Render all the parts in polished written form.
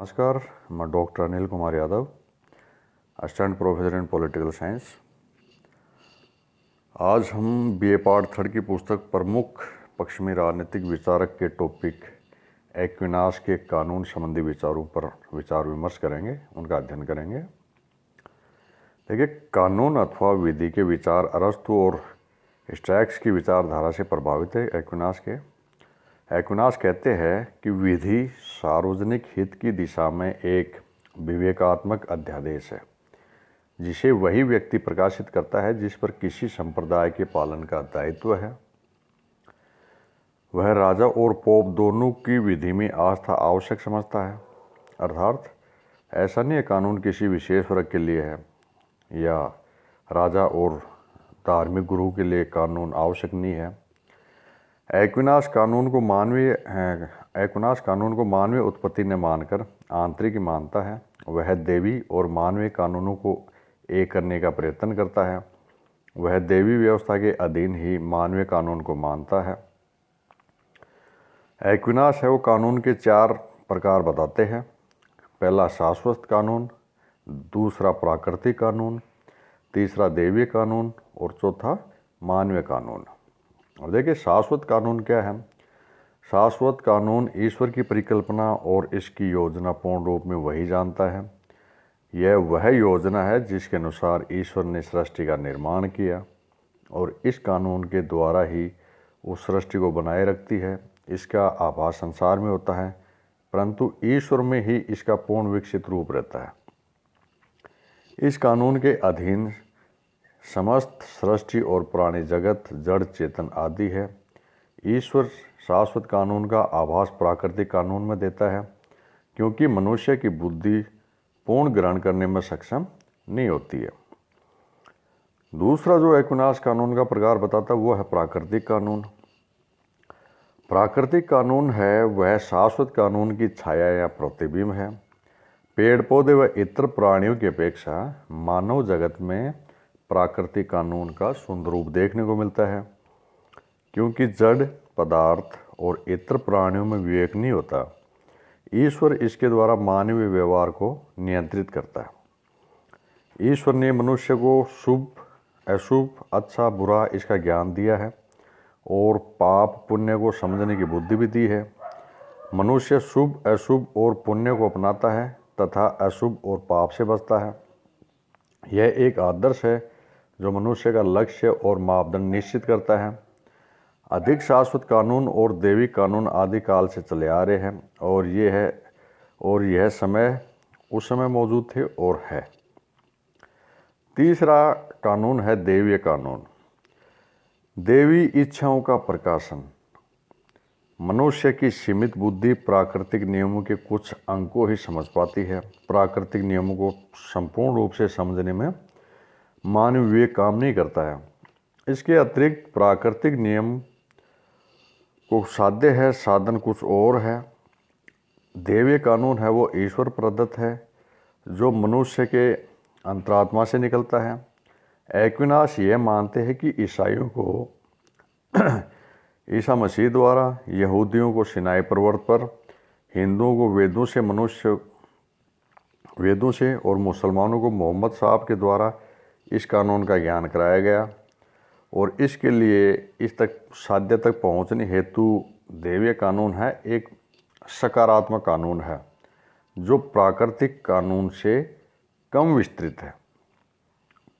नमस्कार, मैं doctor Anil Kumar Yadav, assistant professor in political science. आज हम बीए पार्ट 3 की पुस्तक प्रमुख पश्चिमी राजनीतिक विचारक के टॉपिक एक्विनास के कानून संबंधी विचारों पर विचार विमर्श करेंगे, उनका अध्ययन करेंगे। देखिए, कानून अथवा विधि के विचार अरस्तु और स्टैक्स की विचारधारा से प्रभावित है। एक्विनास कहते हैं कि विधि सार्वजनिक हित की दिशा में एक विवेकात्मक अध्यादेश है जिसे वही व्यक्ति प्रकाशित करता है जिस पर किसी संप्रदाय के पालन का दायित्व है। वह राजा और पोप दोनों की विधि में आस्था आवश्यक समझता है। अर्थात ऐसा नहीं है कानून किसी विशेष वर्ग के लिए है या राजा और धार्मिक गुरु के लिए कानून आवश्यक नहीं है। एक्विनास कानून को मानवीय उत्पत्ति ने मानकर आंतरिक मानता है। वह देवी और मानवीय कानूनों को एक करने का प्रयत्न करता है। वह देवी व्यवस्था के अधीन ही मानवीय कानून को मानता है। एक्विनास है वो कानून के 4 प्रकार बताते हैं। पहला शाश्वत कानून, दूसरा प्राकृतिक कानून, तीसरा देवीय कानून और चौथा मानवीय कानून। और देखिए, शाश्वत कानून क्या है। शाश्वत कानून ईश्वर की परिकल्पना और इसकी योजना पूर्ण रूप में वही जानता है। यह वह योजना है जिसके अनुसार ईश्वर ने सृष्टि का निर्माण किया और इस कानून के द्वारा ही उस सृष्टि को बनाए रखती है। इसका आभास संसार में होता है, परंतु ईश्वर में ही इसका पूर्ण विकसित रूप रहता है। इस कानून के अधीन समस्त सृष्टि और प्राणी जगत, जड़, चेतन आदि है। ईश्वर शाश्वत कानून का आभास प्राकृतिक कानून में देता है क्योंकि मनुष्य की बुद्धि पूर्ण ग्रहण करने में सक्षम नहीं होती है। दूसरा जो एक्विनास कानून का प्रकार बताता है वो है प्राकृतिक कानून। प्राकृतिक कानून है वह शाश्वत कानून की छाया या प्रतिबिंब है। पेड़ पौधे व इतर प्राणियों की अपेक्षा मानव जगत में प्राकृतिक कानून का सुंदर रूप देखने को मिलता है क्योंकि जड़ पदार्थ और इतर प्राणियों में विवेक नहीं होता। ईश्वर इसके द्वारा मानवीय व्यवहार को नियंत्रित करता है। ईश्वर ने मनुष्य को शुभ अशुभ, अच्छा बुरा इसका ज्ञान दिया है और पाप पुण्य को समझने की बुद्धि भी दी है। मनुष्य शुभ अशुभ और पुण्य को अपनाता है तथा अशुभ और पाप से बचता है। यह एक आदर्श है जो मनुष्य का लक्ष्य और मापदंड निश्चित करता है। अधिक शाश्वत कानून और देवी कानून आदि काल से चले आ रहे हैं और यह समय उस समय मौजूद थे और है। तीसरा कानून है देवीय कानून। देवी इच्छाओं का प्रकाशन। मनुष्य की सीमित बुद्धि प्राकृतिक नियमों के कुछ अंकों ही समझ पाती है। प्राकृतिक नियमों को संपूर्ण रूप से समझने में मानव विवेक काम नहीं करता है। इसके अतिरिक्त प्राकृतिक नियम को साध्य है, साधन कुछ और है। देवीय कानून है वो ईश्वर प्रदत्त है जो मनुष्य के अंतरात्मा से निकलता है। एक्विनास ये मानते हैं कि ईसाइयों को ईसा मसीह द्वारा, यहूदियों को सिनाई पर्वत पर, हिंदुओं को वेदों से और मुसलमानों को मोहम्मद साहब के द्वारा इस कानून का ज्ञान कराया गया और इसके लिए इस तक साध्य तक पहुंचने हेतु देवीय कानून है एक सकारात्मक कानून है जो प्राकृतिक कानून से कम विस्तृत है।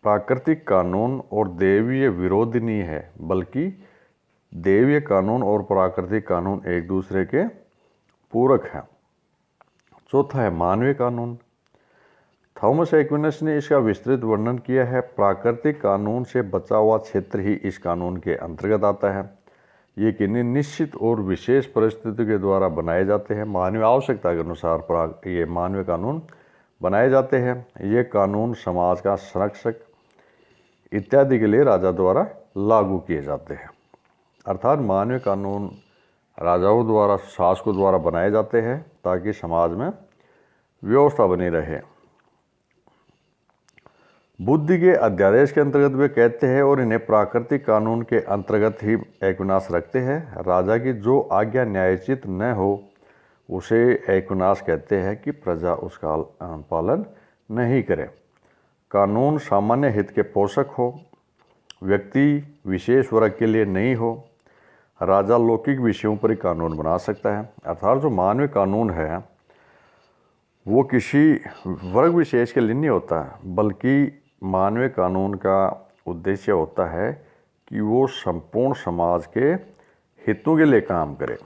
प्राकृतिक कानून और देवीय विरोधी नहीं है, बल्कि देवीय कानून और प्राकृतिक कानून एक दूसरे के पूरक हैं। चौथा है मानवीय कानून। थॉमस एक्विनास ने इसका विस्तृत वर्णन किया है। प्राकृतिक कानून से बचा हुआ क्षेत्र ही इस कानून के अंतर्गत आता है। ये किन्हीं निश्चित और विशेष परिस्थितियों के द्वारा बनाए जाते हैं। मानवीय आवश्यकता के अनुसार ये मानवीय कानून बनाए जाते हैं। ये कानून समाज का संरक्षक इत्यादि के लिए राजा द्वारा लागू किए जाते हैं। अर्थात मानवीय कानून राजाओं द्वारा, शासकों द्वारा बनाए जाते हैं ताकि समाज में व्यवस्था बनी रहे। बुद्धि के अध्यादेश के अंतर्गत वे कहते हैं और इन्हें प्राकृतिक कानून के अंतर्गत ही एक्विनास रखते हैं। राजा की जो आज्ञा न्यायोचित न हो उसे एक्विनाश कहते हैं कि प्रजा उसका पालन नहीं करे। कानून सामान्य हित के पोषक हो, व्यक्ति विशेष वर्ग के लिए नहीं हो। राजा लौकिक विषयों पर ही कानून बना सकता है। अर्थात जो मानवीय कानून है वो किसी वर्ग विशेष के लिए नहीं होता, बल्कि मानवीय कानून का उद्देश्य होता है कि वो संपूर्ण समाज के हितों के लिए काम करे।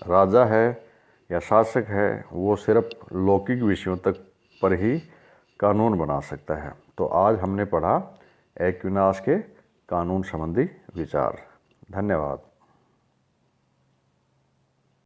राजा है या शासक है वो सिर्फ लौकिक विषयों तक पर ही कानून बना सकता है। तो आज हमने पढ़ा एक्विनाश के कानून संबंधी विचार। धन्यवाद।